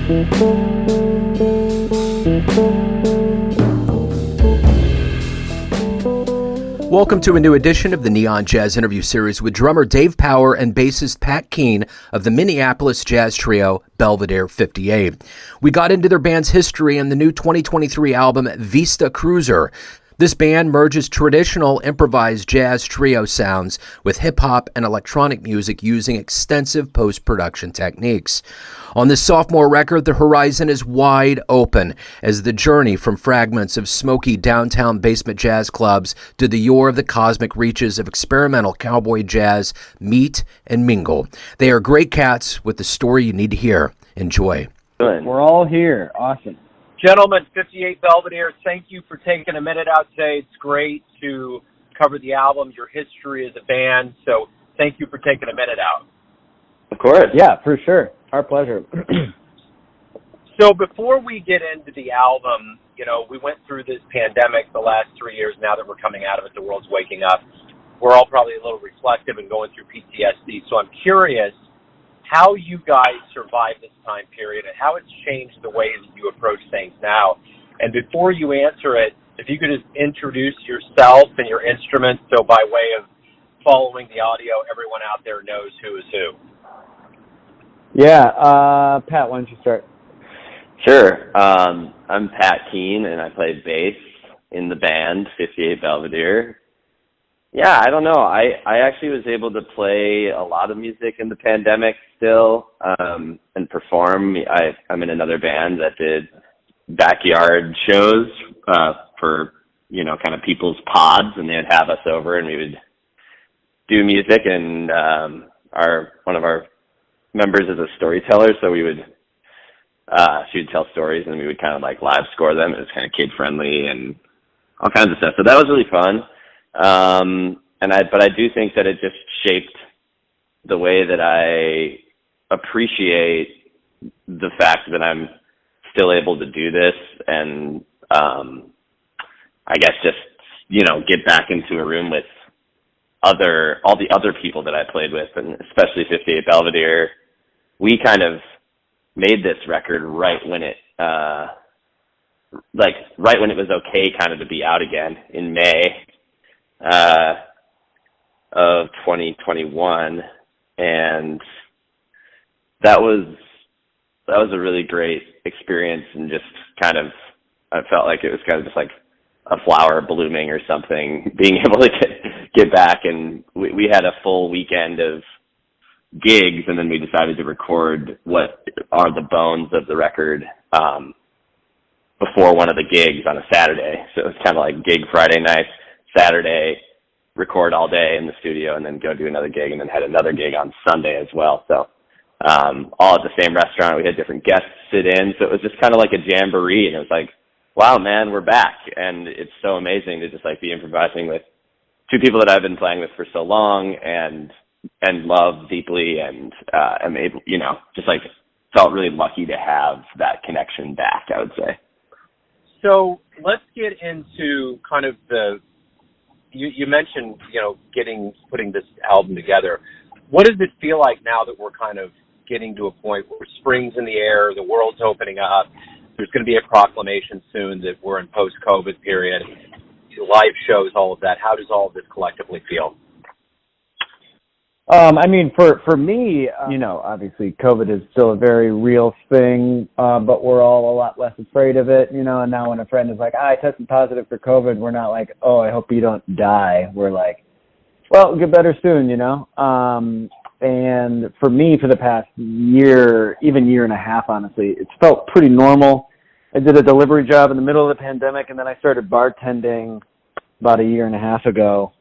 Welcome to a new edition of the Neon Jazz interview series with drummer Dave Power and bassist Pat Keane of the Minneapolis Jazz Trio Belvedere 58. We got into their band's history and the new 2023 album Vista Cruiser. This band merges traditional improvised jazz trio sounds with hip-hop and electronic music using extensive post-production techniques. On this sophomore record, the horizon is wide open as the journey from fragments of smoky downtown basement jazz clubs to the yore of the cosmic reaches of experimental cowboy jazz meet and mingle. They are great cats with the story you need to hear. Enjoy. Good. We're all here. Awesome. Gentlemen, 58 Belvedere, thank you for taking a minute out today. It's great to cover the album, your history as a band, so thank you for taking a minute out. Of course. Yeah, for sure. Our pleasure. So before we get into the album, you know, we went through this pandemic the last 3 years. Now that we're coming out of it, the world's waking up. We're all probably a little reflective and going through PTSD, so I'm curious how you guys survived this time period and how it's changed the way that you approach things now. And before you answer it, if you could just introduce yourself and your instrument, so by way of following the audio, everyone out there knows who is who. Yeah, Pat, why don't you start? Sure. I'm Pat Keane, and I play bass in the band 58 Belvedere. Yeah, I don't know. I actually was able to play a lot of music in the pandemic still, and perform. I'm in another band that did backyard shows for, you know, kind of people's pods, and they'd have us over and we would do music, and one of our members is a storyteller, so she would tell stories and we would kind of like live score them. It was kind of kid friendly and all kinds of stuff. So that was really fun. But I do think that it just shaped the way that I appreciate the fact that I'm still able to do this, and I guess just, you know, get back into a room with all the other people that I played with, and especially 58 Belvedere. We kind of made this record right when it was okay kind of to be out again in May of 2021, and that was a really great experience, and just kind of, I felt like it was kind of just like a flower blooming or something, being able to get back. And we had a full weekend of gigs, and then we decided to record what are the bones of the record before one of the gigs on a Saturday. So it was kind of like gig Friday night, Saturday, record all day in the studio, and then go do another gig, and then had another gig on Sunday as well. So all at the same restaurant. We had different guests sit in, so it was just kind of like a jamboree, and it was like, wow, man, we're back. And it's so amazing to just like be improvising with two people that I've been playing with for so long and love deeply, and am able, you know, just like felt really lucky to have that connection back, I would say. So let's get into kind of you mentioned, you know, putting this album together. What does it feel like now that we're kind of getting to a point where spring's in the air, the world's opening up, there's going to be a proclamation soon that we're in post-COVID period, live shows, all of that. How does all of this collectively feel? I mean, for me, you know, obviously COVID is still a very real thing, but we're all a lot less afraid of it, you know, and now when a friend is like, I tested positive for COVID, we're not like, oh, I hope you don't die. We're like, well, get better soon, you know? And for me, for the past year, even year and a half, honestly, it's felt pretty normal. I did a delivery job in the middle of the pandemic, and then I started bartending about a year and a half ago.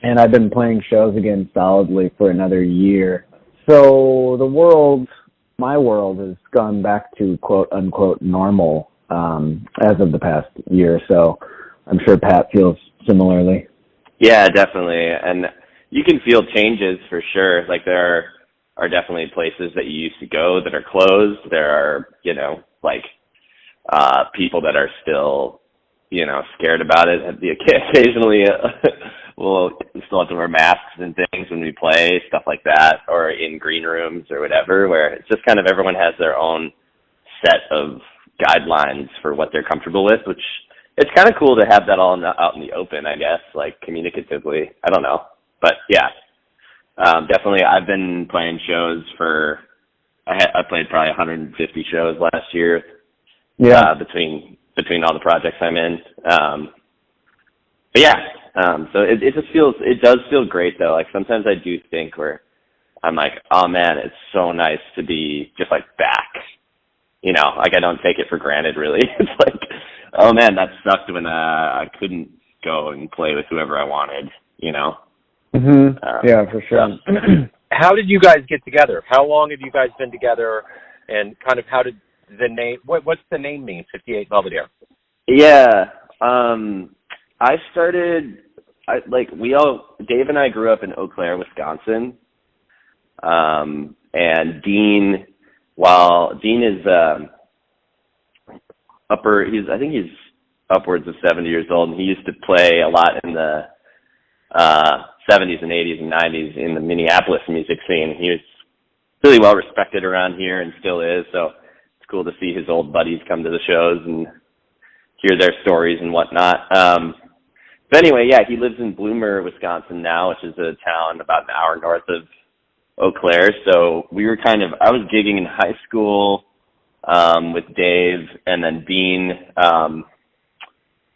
And I've been playing shows again solidly for another year. So my world has gone back to quote unquote normal as of the past year. So I'm sure Pat feels similarly. Yeah, definitely. And you can feel changes for sure. Like there are definitely places that you used to go that are closed. There are, you know, like people that are still, you know, scared about it. Occasionally we'll still have to wear masks and things when we play, stuff like that, or in green rooms or whatever, where it's just kind of everyone has their own set of guidelines for what they're comfortable with, which it's kind of cool to have that all out in the open, I guess, like communicatively. I don't know. But yeah, definitely I've been playing shows I played probably 150 shows last year. Yeah. Between all the projects I'm in. But yeah, so it does feel great though. Like sometimes I do think where I'm like, oh man, it's so nice to be just like back. You know, like I don't take it for granted really. It's like, oh man, that sucked when I couldn't go and play with whoever I wanted, you know? Mm-hmm. Yeah, for sure. So, how did you guys get together? How long have you guys been together, and kind of how did the name, what's the name mean, 58 Belvedere? Yeah, Dave and I grew up in Eau Claire, Wisconsin, and Dean is I think he's upwards of 70 years old, and he used to play a lot in the 70s and 80s and 90s in the Minneapolis music scene. He was really well respected around here and still is, so it's cool to see his old buddies come to the shows and hear their stories and whatnot. But anyway, yeah, he lives in Bloomer, Wisconsin now, which is a town about an hour north of Eau Claire. So I was gigging in high school with Dave, and then Dean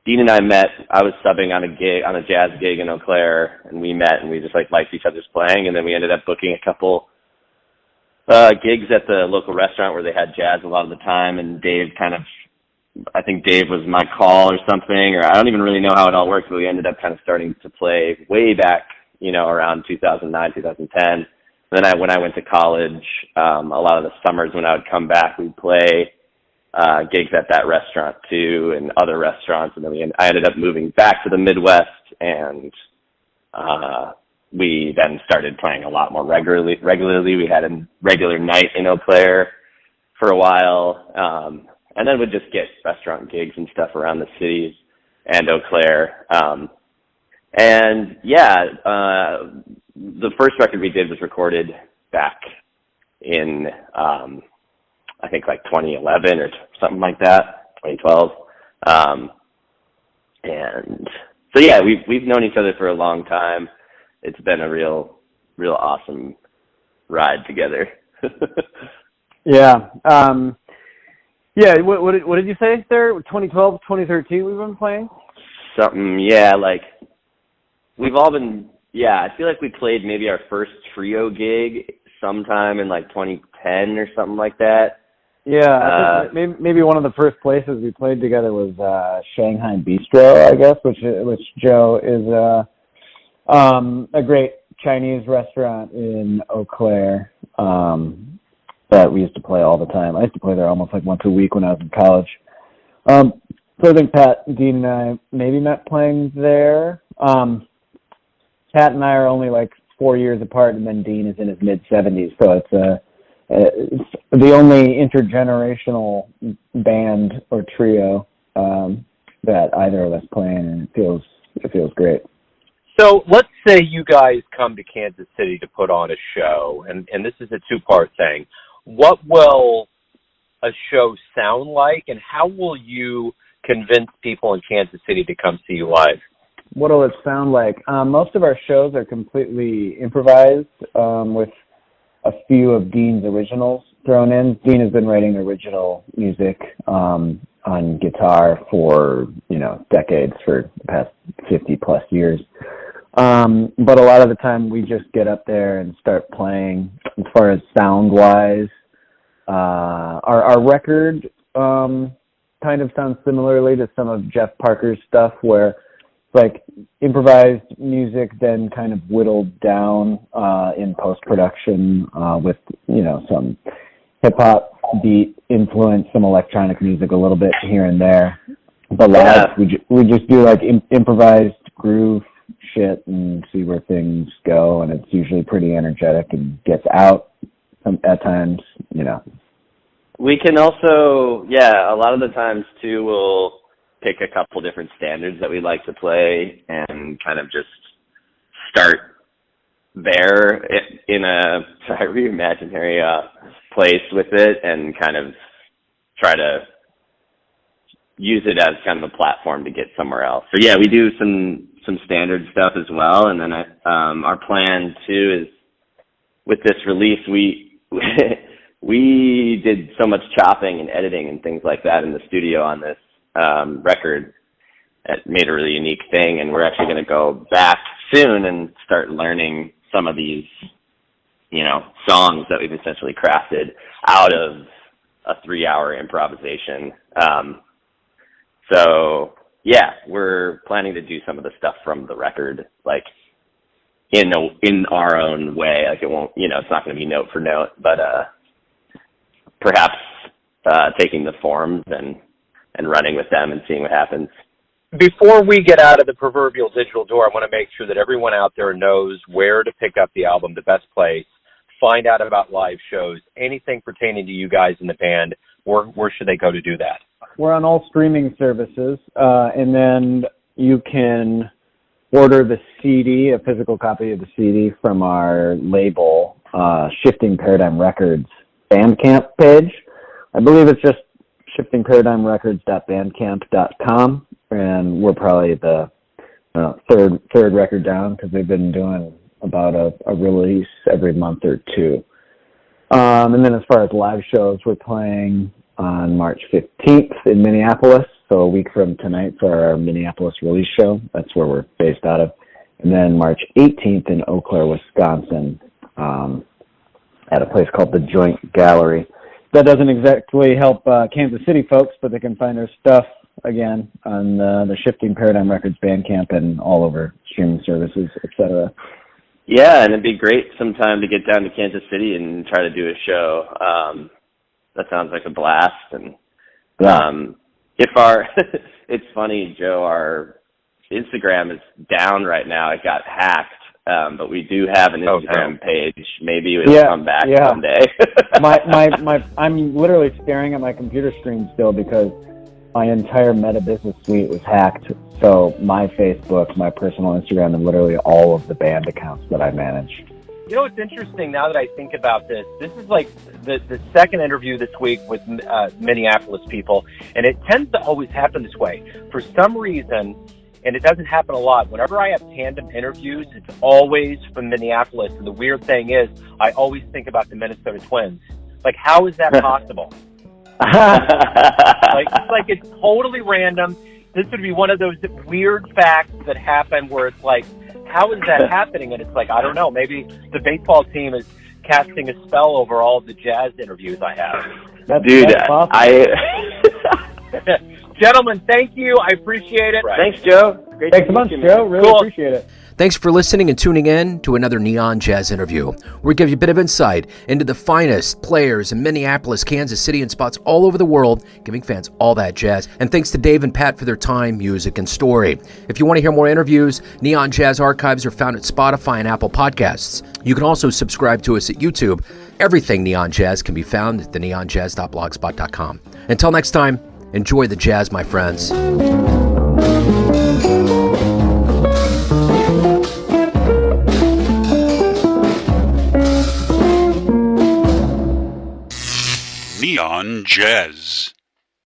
and I met. I was subbing on a jazz gig in Eau Claire, and we met, and we just liked each other's playing, and then we ended up booking a couple gigs at the local restaurant where they had jazz a lot of the time, and I think Dave was my call or something, or I don't even really know how it all worked, but we ended up kind of starting to play way back, around 2009, 2010. And then when I went to college, a lot of the summers when I would come back, we'd play gigs at that restaurant too, and other restaurants. And then I ended up moving back to the Midwest, and we then started playing a lot more regularly. We had a regular night in Eau Claire for a while, and then we'd just get restaurant gigs and stuff around the cities and Eau Claire. And yeah, the first record we did was recorded back in, I think 2011 or something like that, 2012. And so yeah, we've known each other for a long time. It's been a real awesome ride together. Yeah. Yeah. What did you say there? 2012, 2013 we've been playing? Something, yeah, we've all been, I feel like we played maybe our first trio gig sometime in 2010 or something like that. Yeah, I think maybe one of the first places we played together was Shanghai Bistro, I guess, which Joe is a great Chinese restaurant in Eau Claire that we used to play all the time. I used to play there almost once a week when I was in college. So I think Pat, Dean, and I maybe met playing there. Pat and I are only 4 years apart, and then Dean is in his mid-70s, so it's the only intergenerational band or trio that either of us play in, and it feels great. So let's say you guys come to Kansas City to put on a show, and this is a two-part thing. What will a show sound like, and how will you convince people in Kansas City to come see you live? What will it sound like? Most of our shows are completely improvised with a few of Dean's originals thrown in. Dean has been writing original music on guitar for, decades, for the past 50 plus years. But a lot of the time we just get up there and start playing. As far as sound wise, our record kind of sounds similarly to some of Jeff Parker's stuff, where improvised music then kind of whittled down in post-production with, some hip-hop beat influence, some electronic music a little bit here and there. But live, we just do improvised groove shit and see where things go, and it's usually pretty energetic and gets out at times, We can also, a lot of the times too, we'll pick a couple different standards that we like to play and kind of just start there in a very imaginary place with it, and kind of try to use it as kind of a platform to get somewhere else. So yeah, we do some standard stuff as well, and then our plan too is with this release we did so much chopping and editing and things like that in the studio on this record. It made a really unique thing, and we're actually going to go back soon and start learning some of these, songs that we've essentially crafted out of a 3-hour improvisation. So yeah, we're planning to do some of the stuff from the record, like in our own way. Like it won't, it's not going to be note for note, but perhaps taking the forms and running with them and seeing what happens. Before we get out of the proverbial digital door, I want to make sure that everyone out there knows where to pick up the album, the best place, find out about live shows, anything pertaining to you guys in the band. Where should they go to do that? We're on all streaming services, and then you can order the CD, a physical copy of the CD from our label, Shifting Paradigm Records Bandcamp page. I believe it's just shiftingparadigmrecords.bandcamp.com, and we're probably the third record down, because we've been doing about a release every month or two. And then as far as live shows, we're playing on March 15th in Minneapolis, so a week from tonight for our Minneapolis release show. That's where we're based out of. And then March 18th in Eau Claire, Wisconsin, at a place called the Joint Gallery. That doesn't exactly help Kansas City folks, but they can find our stuff, again, on the Shifting Paradigm Records Bandcamp and all over streaming services, etc. Yeah, and it'd be great sometime to get down to Kansas City and try to do a show. That sounds like a blast. And it's funny, Joe, our Instagram is down right now. It got hacked. But we do have an Instagram page. Maybe it'll come back someday. I'm literally staring at my computer screen still, because my entire Meta Business Suite was hacked. So my Facebook, my personal Instagram, and literally all of the band accounts that I manage. It's interesting now that I think about this. This is like the second interview this week with Minneapolis people, and it tends to always happen this way. For some reason, and it doesn't happen a lot, whenever I have tandem interviews, it's always from Minneapolis. And the weird thing is, I always think about the Minnesota Twins. Like, how is that possible? It's totally random. This would be one of those weird facts that happen where it's like, how is that happening? And it's like, I don't know. Maybe the baseball team is casting a spell over all of the jazz interviews I have. That's Gentlemen, thank you. I appreciate it. Right. Thanks, Joe. Thanks a bunch, Joe. Really appreciate it. Thanks for listening and tuning in to another Neon Jazz interview, where we give you a bit of insight into the finest players in Minneapolis, Kansas City, and spots all over the world, giving fans all that jazz. And thanks to Dave and Pat for their time, music, and story. If you want to hear more interviews, Neon Jazz archives are found at Spotify and Apple Podcasts. You can also subscribe to us at YouTube. Everything Neon Jazz can be found at theneonjazz.blogspot.com. Until next time, enjoy the jazz, my friends. Neon Jazz.